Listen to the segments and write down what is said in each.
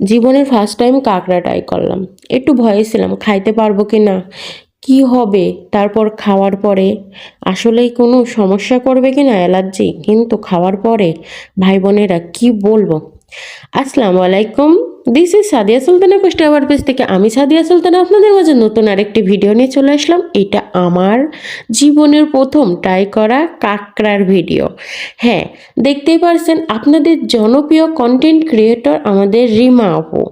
জীবনের first time কাঁকড়া try করলাম। একটু ভয়ে ছিলাম খাইতে পারবো কি না, কি হবে। তারপর খাওয়ার পরে আসলেই কোনো সমস্যা করবে কি না অ্যালার্জি, কিন্তু খাওয়ার পরে ভাই বোনেরা কি বলবো। আসসালামু আলাইকুম, দিস ইজ সাদিয়া সুলতানা কুষ্টি আওয়ার পেজ থেকে আমি সাদিয়া সুলতানা আপনাদের মাঝে নতুন আরেকটি ভিডিও নিয়ে চলে আসলাম। এটা আমার জীবনের প্রথম ট্রাই করা কাঁকড়ার ভিডিও। হ্যাঁ, দেখতেই পারছেন আপনাদের জনপ্রিয় কন্টেন্ট ক্রিয়েটর আমাদের রিমা আপু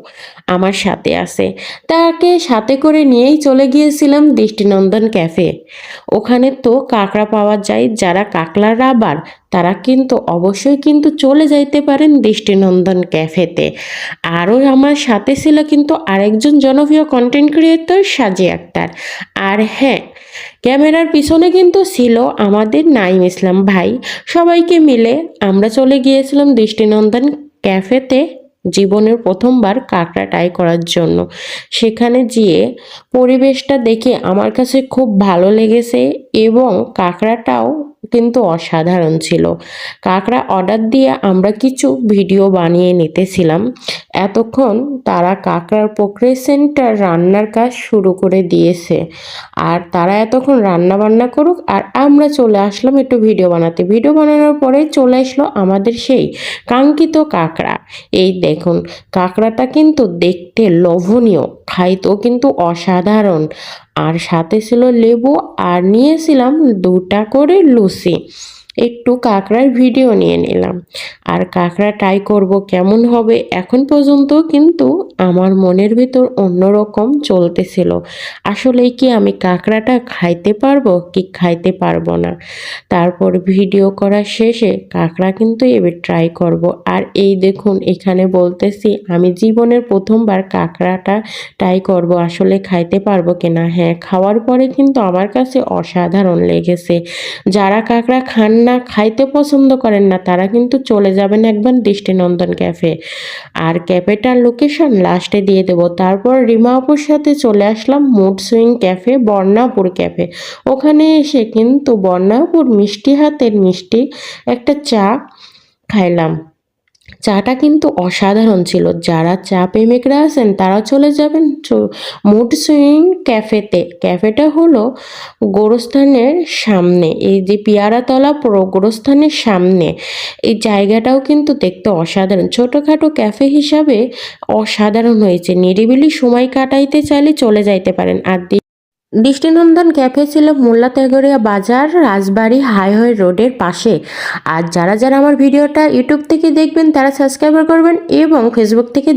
আমার সাথে আছে। তাকে সাথে করে নিয়েই চলে গিয়েছিলাম দৃষ্টিনন্দন ক্যাফে। ওখানে তো কাঁকড়া পাওয়া যায়, যারা কাঁকড়া রাবার তারা কিন্তু অবশ্যই কিন্তু চলে যাইতে পারেন দৃষ্টিনন্দন ক্যাফেতে। আরও আমার সাথে ছিল কিন্তু আরেকজন জনপ্রিয় কন্টেন্ট ক্রিয়েটর সাজি আক্তার। আর হ্যাঁ, ক্যামেরার পিছনে কিন্তু ছিল আমাদের নাইম ইসলাম ভাই। সবাইকে মিলে আমরা চলে গিয়েছিলাম দৃষ্টিনন্দন ক্যাফেতে জীবনের প্রথমবার কাঁকড়া ট্রাই করার জন্য। সেখানে গিয়ে পরিবেশটা দেখে আমার কাছে খুব ভালো লেগেছে এবং কাঁকড়াটাও কিন্তু অসাধারণ ছিল। কাঁকড়া অর্ডার দিয়ে আমরা কিছু ভিডিও বানিয়ে নিতেছিলাম। এতক্ষণ তারা কাঁকড়ার প্রক্রিয়া সেন্টার রান্নার কাজ শুরু করে দিয়েছে। আর তারা এতক্ষণ রান্না বান্না করুক আর আমরা চলে আসলাম একটু ভিডিও বানাতে। ভিডিও বানানোর পরে চলে আসলো আমাদের সেই কাঙ্ক্ষিত কাঁকড়া। এই দেখুন, কাঁকড়াটা কিন্তু দেখতে লোভনীয়, খাইতেও কিন্তু অসাধারণ। আর সাথে ছিল লেবু, আর নিয়েছিলাম 2টা করে লুচি। একটু কাঁকড়ার ভিডিও নিয়ে নিলাম। আর কাঁকড়া ট্রাই করব কেমন হবে, এখন পর্যন্ত কিন্তু আমার মনের ভিতর অন্যরকম চলতেছিল। আসলেই কি আমি কাঁকড়াটা খাইতে পারবো কি খাইতে পারবো না। তারপর ভিডিও করা শেষে কাঁকড়া কিন্তু এবার ট্রাই করব। আর এই দেখুন, এখানে বলতেছি আমি জীবনের প্রথমবার কাঁকড়াটা ট্রাই করব, আসলে খাইতে পারবো কিনা। হ্যাঁ, খাওয়ার পরে কিন্তু আমার কাছে অসাধারণ লেগেছে। যারা কাঁকড়া খান না, খাইতে পছন্দ করেন না, তারা কিন্তু চলে যাবেন একবার দৃষ্টিনন্দন ক্যাফে। আর ক্যাফেটার লোকেশন লাস্টে দিয়ে দেব। তারপর রিমা আপুর সাথে চলে আসলাম মুড সুইং ক্যাফে, বর্ণাপুর ক্যাফে। ওখানে এসে কিন্তু বর্ণাপুর মিষ্টি হাতের মিষ্টি একটা চা খাইলাম। চাটা কিন্তু অসাধারণ ছিল। যারা চা প্রেমিকরা আছেন তারা চলে যাবেন মুড সুইং ক্যাফেতে। ক্যাফেটা হলো গোরস্থানের সামনে, এই যে পিয়ারাতলা গোরস্থানের সামনে। এই জায়গাটাও কিন্তু দেখতে অসাধারণ, ছোটোখাটো ক্যাফে হিসাবে অসাধারণ হয়েছে। নিরিবিলি সময় কাটাইতে চাইলে চলে যাইতে পারেন। আর দৃষ্টিনন্দন ক্যাফে ছিল মোল্লা তেগরিয়া বাজার, রাজবাড়ী হাইওয়ে রোডের পাশে। আর যারা যারা আমার ভিডিওটা ইউটিউব থেকে দেখবেন তারা সাবস্ক্রাইব করবেন এবং ফেসবুক থেকে